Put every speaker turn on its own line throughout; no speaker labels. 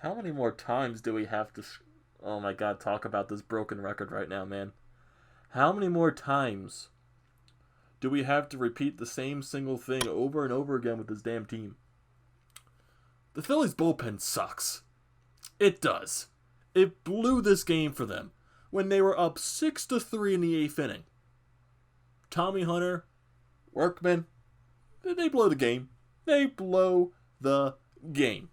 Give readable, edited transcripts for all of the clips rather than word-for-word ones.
How many more times do we have to... Oh my god, talk about this broken record right now, man. How many more times do we have to repeat the same single thing over and over again with this damn team? The Phillies bullpen sucks. It does. It blew this game for them when they were up 6-3 in the 8th inning. Tommy Hunter, Workman, they blow the game. They blow the game.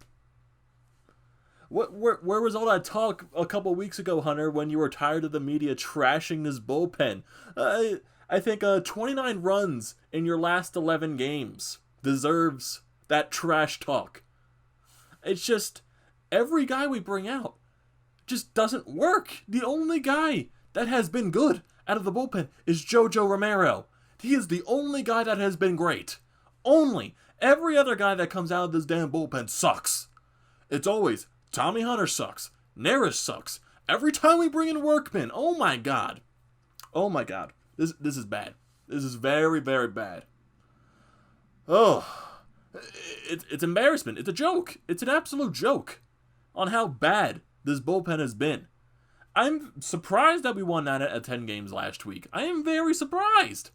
Where was all that talk a couple weeks ago, Hunter, when you were tired of the media trashing this bullpen? I think 29 runs in your last 11 games deserves that trash talk. It's just, every guy we bring out just doesn't work. The only guy that has been good out of the bullpen is Jo Romero. He is the only guy that has been great. Only. Every other guy that comes out of this damn bullpen sucks. It's always, Tommy Hunter sucks. Neris sucks. Every time we bring in Workman, oh my god. Oh my god. This is bad. This is very, very bad. Oh. It's embarrassment. It's a joke. It's an absolute joke on how bad this bullpen has been. I'm surprised that we won 9 out of 10 games last week. I am very surprised.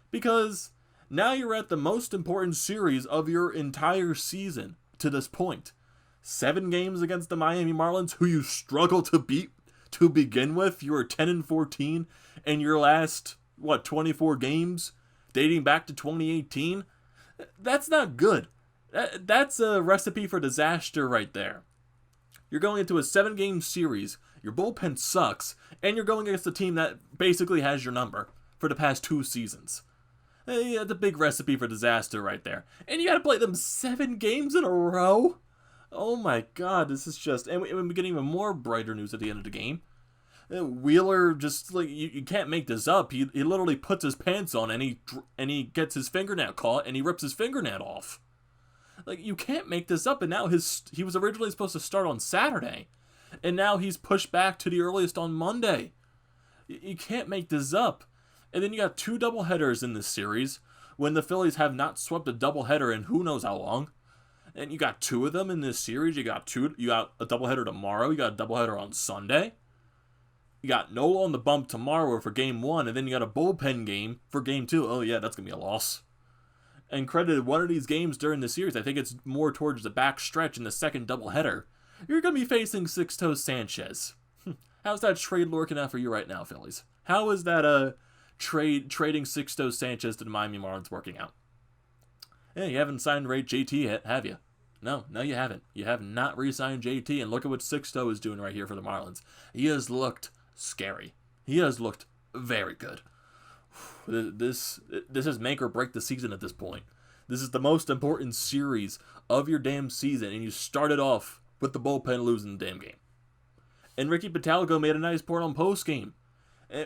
Because now you're at the most important series of your entire season to this point. 7 games against the Miami Marlins, who you struggle to beat to begin with. You were 10-14 in your last, 24 games dating back to 2018. That's not good. That's a recipe for disaster right there. You're going into a 7-game series, your bullpen sucks, and you're going against a team that basically has your number for the past 2 seasons. That's a big recipe for disaster right there. And you gotta play them 7 games in a row? Oh my god, this is just... And we get even more brighter news at the end of the game. Wheeler just, you can't make this up. He literally puts his pants on and he gets his fingernail caught and he rips his fingernail off. You can't make this up. And now he was originally supposed to start on Saturday. And now he's pushed back to the earliest on Monday. You can't make this up. And then you got 2 doubleheaders in this series when the Phillies have not swept a doubleheader in who knows how long. And you got 2 of them in this series. You got a doubleheader tomorrow. You got a doubleheader on Sunday. You got Nola on the bump tomorrow for game 1, and then you got a bullpen game for game 2. Oh yeah, that's going to be a loss. And credited one of these games during the series, I think it's more towards the back stretch in the second doubleheader, you're going to be facing Sixto Sanchez. How's that trade working out for you right now, Phillies? How is that trading Sixto Sanchez to the Miami Marlins working out? Yeah, you haven't signed Ray JT yet, have you? No, you haven't. You have not re-signed JT, and look at what Sixto is doing right here for the Marlins. He has looked scary. He has looked very good. This is make or break the season at this point. This is the most important series of your damn season, and you started off with the bullpen losing the damn game. And Ricky Patago made a nice point on postgame.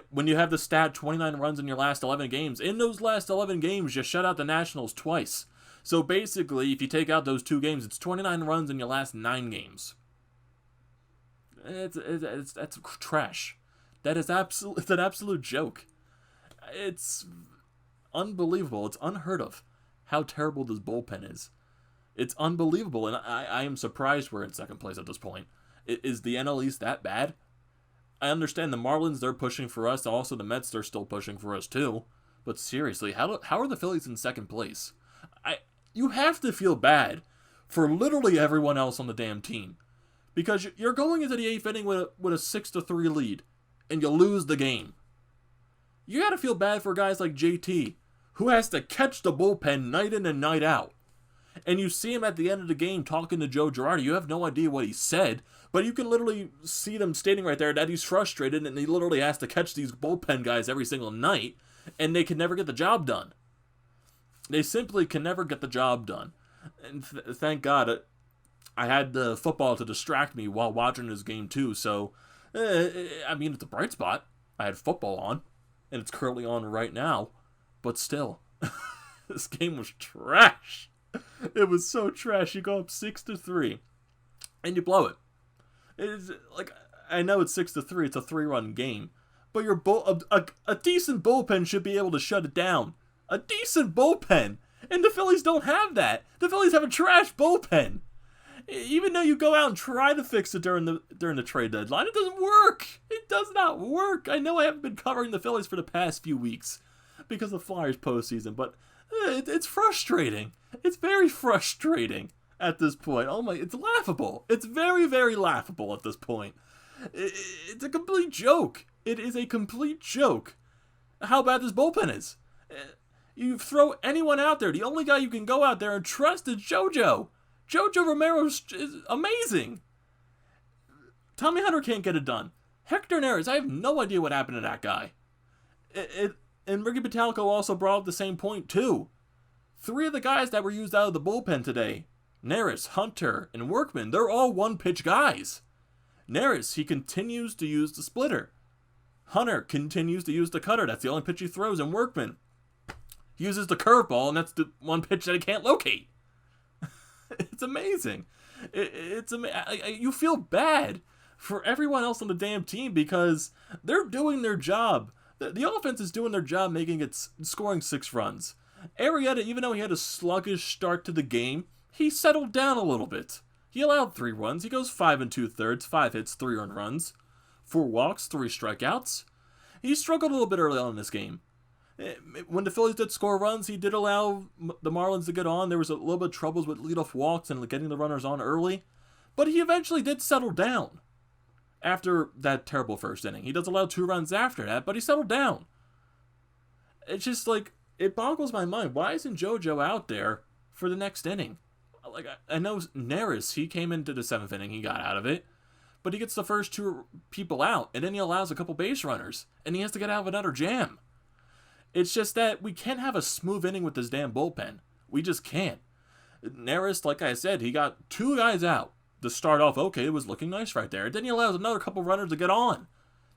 When you have the stat 29 runs in your last 11 games, in those last 11 games, you shut out the Nationals twice. So basically, if you take out those 2 games, it's 29 runs in your last 9 games. That's trash. It's an absolute joke. It's unbelievable. It's unheard of how terrible this bullpen is. It's unbelievable, and I am surprised we're in second place at this point. Is the NL East that bad? I understand the Marlins, they're pushing for us. Also, the Mets, they're still pushing for us too. But seriously, how are the Phillies in second place? You have to feel bad for literally everyone else on the damn team. Because you're going into the 8th inning with a 6-3 lead, and you lose the game. You gotta feel bad for guys like JT, who has to catch the bullpen night in and night out. And you see him at the end of the game talking to Joe Girardi. You have no idea what he said, but you can literally see them stating right there that he's frustrated and he literally has to catch these bullpen guys every single night, and they can never get the job done. They simply can never get the job done. And thank God I had the football to distract me while watching this game too, so, it's a bright spot. I had football on, and it's currently on right now, but still, this game was trash. It was so trash. You go up 6-3, and you blow it. It's I know it's 6-3. It's a 3-run game, but your a decent bullpen should be able to shut it down. A decent bullpen, and the Phillies don't have that. The Phillies have a trash bullpen. Even though you go out and try to fix it during the trade deadline, it doesn't work. It does not work. I know I haven't been covering the Phillies for the past few weeks because of Flyers postseason, but it's frustrating. It's very frustrating at this point. Oh my, it's laughable. It's very, very laughable at this point. It's a complete joke. It is a complete joke how bad this bullpen is. You throw anyone out there, the only guy you can go out there and trust is Jo Romero is amazing. Tommy Hunter can't get it done. Hector Neris, I have no idea what happened to that guy. And Ricky Batalco also brought up the same point too. 3 of the guys that were used out of the bullpen today, Neris, Hunter, and Workman, they're all one-pitch guys. Neris, he continues to use the splitter. Hunter continues to use the cutter. That's the only pitch he throws. And Workman uses the curveball, and that's the one pitch that he can't locate. It's amazing. You feel bad for everyone else on the damn team because they're doing their job. The offense is doing their job, scoring 6 runs. Arrieta, even though he had a sluggish start to the game, he settled down a little bit. He allowed 3 runs. He goes 5 2/3, 5 hits, 3 earned runs, 4 walks, 3 strikeouts. He struggled a little bit early on in this game. When the Phillies did score runs, he did allow the Marlins to get on. There was a little bit of troubles with leadoff walks and getting the runners on early. But he eventually did settle down after that terrible first inning. He does allow 2 runs after that, but he settled down. It's just like, it boggles my mind. Why isn't JoJo out there for the next inning? Like, I know Neris, he came into the 7th inning, he got out of it. But he gets the first 2 people out, and then he allows a couple base runners, and he has to get out of another jam. It's just that we can't have a smooth inning with this damn bullpen. We just can't. Neris, like I said, he got 2 guys out to start off. Okay, it was looking nice right there. Then he allows another couple runners to get on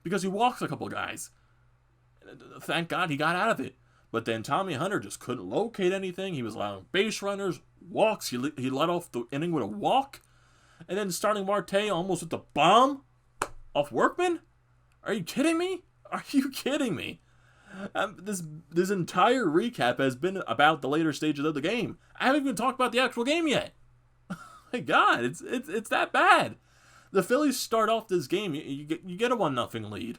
because he walks a couple guys. Thank God he got out of it. But then Tommy Hunter just couldn't locate anything. He was allowing base runners, walks. He let off the inning with a walk. And then starting Marte almost with the bomb off Workman? Are you kidding me? Are you kidding me? This entire recap has been about the later stages of the game. I haven't even talked about the actual game yet. My God, it's that bad. The Phillies start off this game. You get a 1-0 lead.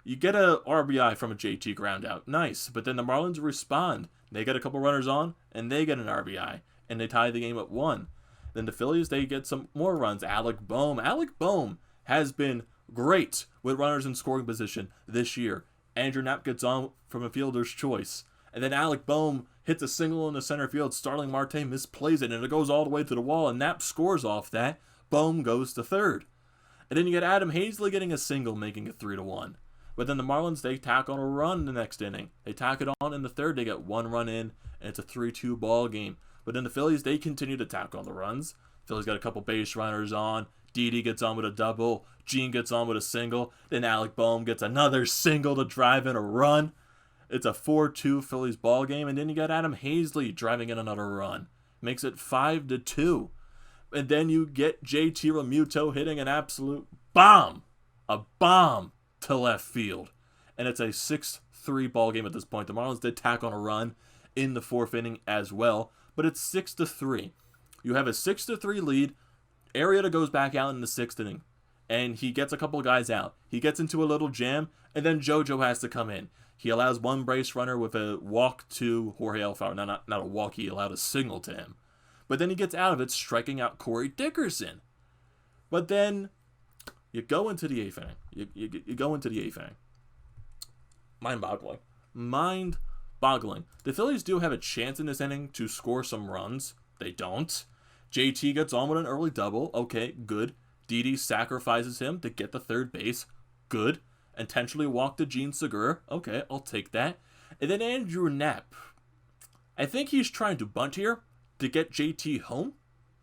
You get a RBI from a JT ground out. Nice. But then the Marlins respond. They get a couple runners on, and they get an RBI. And they tie the game at 1. Then the Phillies, they get some more runs. Alec Bohm has been great with runners in scoring position this year. Andrew Knapp gets on from a fielder's choice. And then Alec Bohm hits a single in the center field. Starling Marte misplays it, and it goes all the way to the wall, and Knapp scores off that. Bohm goes to third. And then you get Adam Hazley getting a single, making it 3-1. But then the Marlins, they tack on a run the next inning. They tack it on in the third. They get 1 run in, and it's a 3-2 ball game. But then the Phillies, they continue to tack on the runs. Phillies got a couple base runners on. Didi gets on with a double. Gene gets on with a single. Then Alec Bohm gets another single to drive in a run. It's a 4-2 Phillies ball game. And then you got Adam Hazley driving in another run. Makes it 5-2. And then you get JT Realmuto hitting an absolute bomb. A bomb to left field. And it's a 6-3 ball game at this point. The Marlins did tack on a run in the 4th inning as well. But it's 6-3. You have a 6-3 lead. Arrieta goes back out in the 6th inning, and he gets a couple of guys out. He gets into a little jam, and then JoJo has to come in. He allows 1 base runner with a walk to Jorge Alfaro. No, not a walk. He allowed a single to him. But then he gets out of it, striking out Corey Dickerson. But then you go into the 8th inning. You go into the 8th inning. Mind-boggling. Mind-boggling. The Phillies do have a chance in this inning to score some runs. They don't. JT gets on with an early double. Okay, good. Didi sacrifices him to get the third base. Good. Intentionally walked to Gene Segura. Okay, I'll take that. And then Andrew Knapp. I think he's trying to bunt here to get JT home.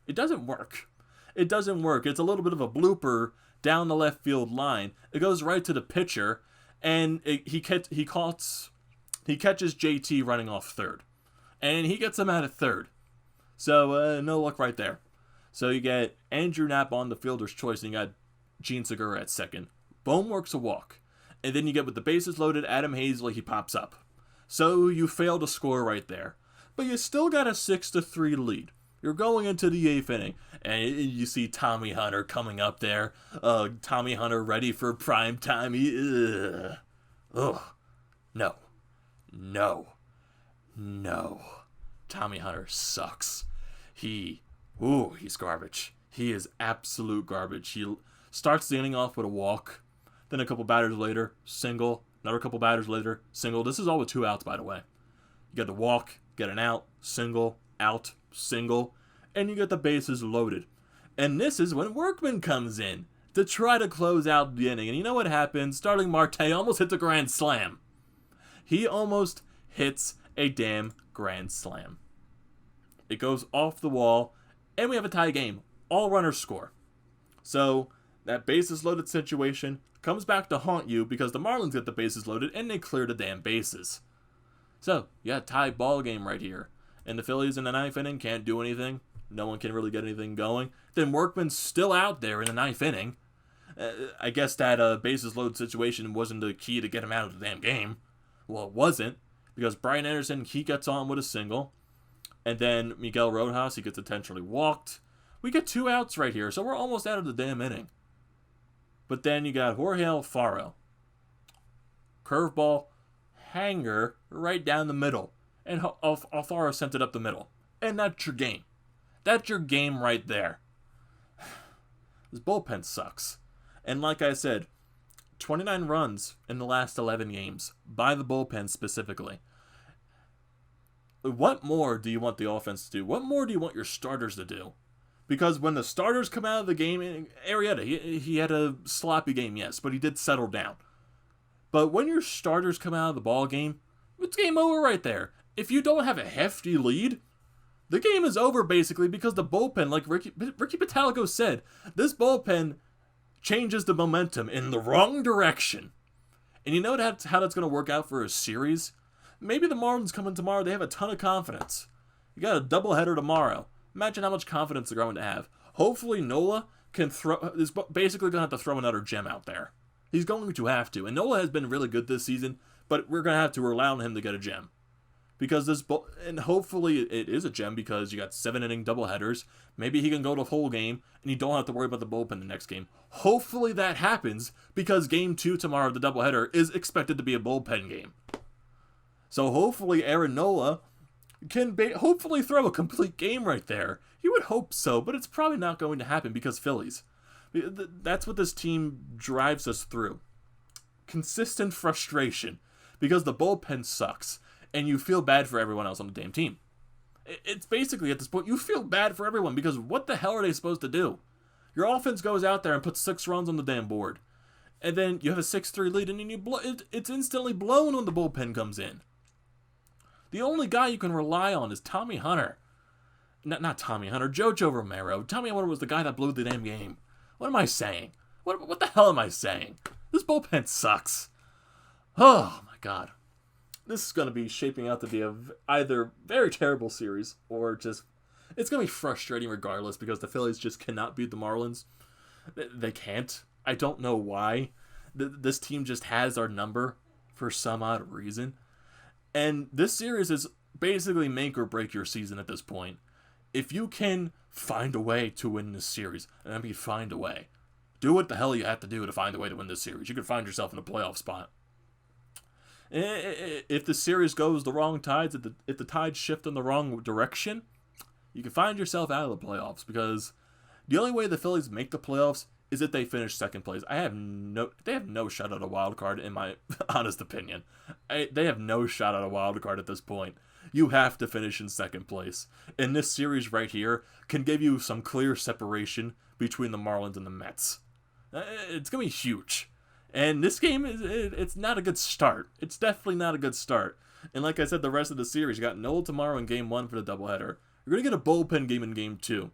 It doesn't work. It doesn't work. It's a little bit of a blooper down the left field line. It goes right to the pitcher, and he catches JT running off third. And he gets him out of third. So, no luck right there. So you get Andrew Knapp on the fielder's choice, and you got Gene Segura at second. Bohm works a walk. And then you get with the bases loaded, Adam Hazley, he pops up. So you fail to score right there. But you still got a 6-3 lead. You're going into the 8th inning, and you see Tommy Hunter coming up there. Tommy Hunter ready for prime time. Ugh. No. Tommy Hunter sucks. He's garbage. He is absolute garbage. He starts the inning off with a walk. Then a couple batters later, single. Another couple batters later, single. This is all with 2 outs, by the way. You get the walk, get an out, single, out, single, and you get the bases loaded. And this is when Workman comes in to try to close out the inning. And you know what happens? Starling Marte almost hits a grand slam. He almost hits a damn grand slam. It goes off the wall, and we have a tie game. All runners score. So that bases loaded situation comes back to haunt you because the Marlins get the bases loaded and they clear the damn bases. So, yeah, tie ball game right here. And the Phillies in the 9th inning can't do anything. No one can really get anything going. Then Workman's still out there in the 9th inning. I guess that bases loaded situation wasn't the key to get him out of the damn game. Well, it wasn't, because Brian Anderson, he gets on with a single. And then Miguel Rojas, he gets intentionally walked. We get 2 outs right here, so we're almost out of the damn inning. But then you got Jorge Alfaro. Curveball, hanger, right down the middle. And Alfaro sent it up the middle. And that's your game. That's your game right there. This bullpen sucks. And like I said, 29 runs in the last 11 games, by the bullpen specifically. What more do you want the offense to do? What more do you want your starters to do? Because when the starters come out of the game, Arrieta, he had a sloppy game, yes, but he did settle down. But when your starters come out of the ball game, it's game over right there. If you don't have a hefty lead, the game is over basically because the bullpen, like Ricky Pitalico said, this bullpen changes the momentum in the wrong direction. And you know how that's going to work out for a series? Maybe the Marlins come in tomorrow, they have a ton of confidence. You got a doubleheader tomorrow. Imagine how much confidence they're going to have. Hopefully Nola is basically going to have to throw another gem out there. He's going to have to. And Nola has been really good this season, but we're going to have to rely on him to get a gem. Because and hopefully it is a gem because you got 7-inning doubleheaders. Maybe he can go the whole game, and you don't have to worry about the bullpen the next game. Hopefully that happens because Game 2 tomorrow of the doubleheader is expected to be a bullpen game. So hopefully Aaron Nola can hopefully throw a complete game right there. You would hope so, but it's probably not going to happen because Phillies. That's what this team drives us through. Consistent frustration because the bullpen sucks and you feel bad for everyone else on the damn team. It's basically at this point you feel bad for everyone because what the hell are they supposed to do? Your offense goes out there and puts 6 runs on the damn board. And then you have a 6-3 lead and then it's instantly blown when the bullpen comes in. The only guy you can rely on is Tommy Hunter. Not Tommy Hunter, Jo Romero. Tommy Hunter was the guy that blew the damn game. What am I saying? What the hell am I saying? This bullpen sucks. Oh, my God. This is going to be shaping out to be either very terrible series or just... It's going to be frustrating regardless because the Phillies just cannot beat the Marlins. They can't. I don't know why. This team just has our number for some odd reason. And this series is basically make or break your season at this point. If you can find a way to win this series, and I mean find a way, do what the hell you have to do to find a way to win this series. You could find yourself in a playoff spot. If the series goes the wrong tides, if the tides shift in the wrong direction, you can find yourself out of the playoffs because the only way the Phillies make the playoffs is if they finish second place. They have no shot at a wild card in my honest opinion. They have no shot at a wild card at this point. You have to finish in second place. And this series right here can give you some clear separation between the Marlins and the Mets. It's going to be huge. And this game, it's not a good start. It's definitely not a good start. And like I said, the rest of the series, you got Nola tomorrow in Game 1 for the doubleheader. You're going to get a bullpen game in Game 2.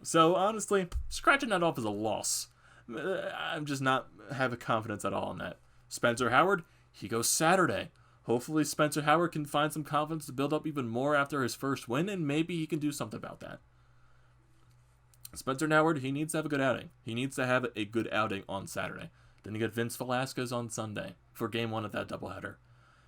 So honestly, scratching that off is a loss. I'm just not having confidence at all in that. Spencer Howard, he goes Saturday. Hopefully Spencer Howard can find some confidence to build up even more after his first win, and maybe he can do something about that. Spencer Howard, he needs to have a good outing. He needs to have a good outing on Saturday. Then you get Vince Velasquez on Sunday for Game 1 of that doubleheader.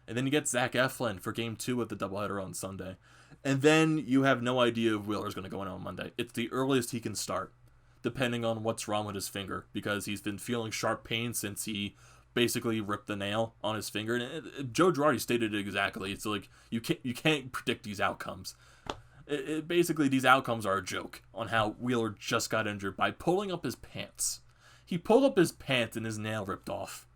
And then you get Zach Eflin for Game 2 of the doubleheader on Sunday. And then you have no idea if Wheeler's going to go in on Monday. It's the earliest he can start, depending on what's wrong with his finger, because he's been feeling sharp pain since he basically ripped the nail on his finger. And Joe Girardi stated it exactly. It's like you can't predict these outcomes. Basically, these outcomes are a joke on how Wheeler just got injured by pulling up his pants. He pulled up his pants and his nail ripped off.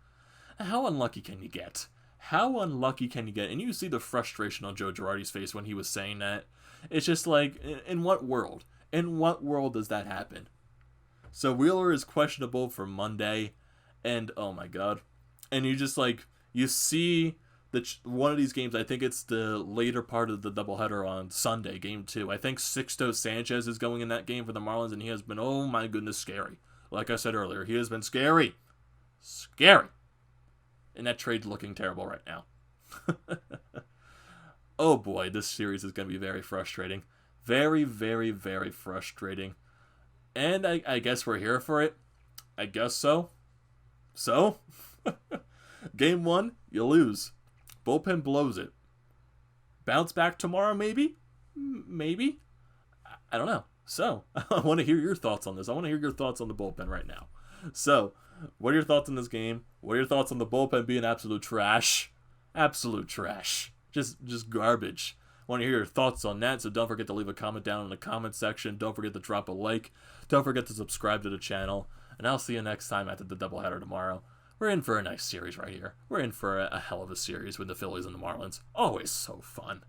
How unlucky can you get? How unlucky can you get? And you see the frustration on Joe Girardi's face when he was saying that. It's just like, in what world? In what world does that happen? So Wheeler is questionable for Monday, and oh my god. And you just like, you see one of these games, I think it's the later part of the doubleheader on Sunday, Game 2. I think Sixto Sanchez is going in that game for the Marlins, and he has been, oh my goodness, scary. Like I said earlier, he has been scary. Scary. And that trade's looking terrible right now. Oh boy, this series is going to be very frustrating. Very, very, very frustrating. And I guess we're here for it. I guess so. So, Game 1, you lose. Bullpen blows it. Bounce back tomorrow, maybe? Maybe? I don't know. So, I want to hear your thoughts on this. I want to hear your thoughts on the bullpen right now. So, what are your thoughts on this game? What are your thoughts on the bullpen being absolute trash? Absolute trash. Just garbage. I want to hear your thoughts on that, so don't forget to leave a comment down in the comment section. Don't forget to drop a like. Don't forget to subscribe to the channel. And I'll see you next time after the doubleheader tomorrow. We're in for a nice series right here. We're in for a hell of a series with the Phillies and the Marlins. Always so fun.